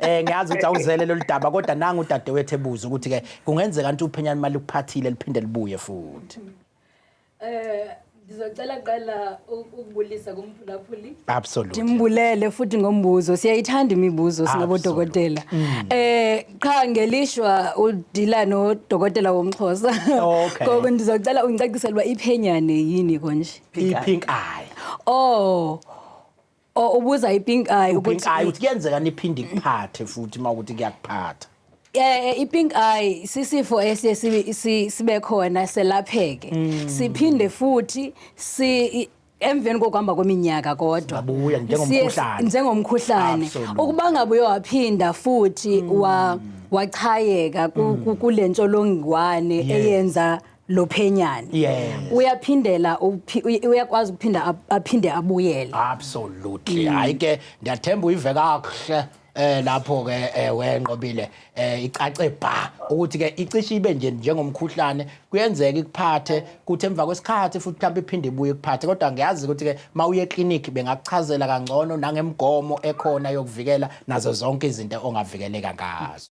ngiyazi ukuthi awuzele lo daba kodwa nanga udadewethu ebuza ukuthi ke kungenzeka kanti uphenyana imali ukuphathile liphinde libuye futhi. Ngizocela qala ukubulisa kumphulaphuli. Absolutely. Ndimbulele futhi ngombuzo. Siyayithanda imibuzo singabodokotela. Cha ngelishwa udila no dokotela womxhosa. Okay. Kodwa ndizocela ungicaciselwa iphenyane yini konje? I-pink eye. Oh ubuza i-pink eye Pink eye uthi kuyenzeka niphinde ikuphathe futhi mawukuthi kuyakuphatha. I-pink eye sisifo sibe khona selapheke. Siphinde futhi emveni kokuhamba kweminyaka kodwa. Abuya njengomkhuhlane. Njengomkhuhlane. Ukuba ngabe uyaphinda futhi wachayeka kule ntsholongwane eyenza lophenyane. Uyaphindela uyakwazi ukuphinda aphinde abuyele. Absolutely. Hayi ke ndiyathemba uyive kahle. Lapho ke wenqobile icace bha ukuthi ke icishe ibe nje njengomkhuhlane kuyenzeka ikuphathe kuthi emva kwesikhathi futhi mhlawumbe iphinde ibuye ikuphathe kodwa ngiyazi ukuthi ke mawuye eclinic bengakuchazela kangcono nangemigomo ekhona yokuvikela nazo zonke izinto ongavikeleka ngazo.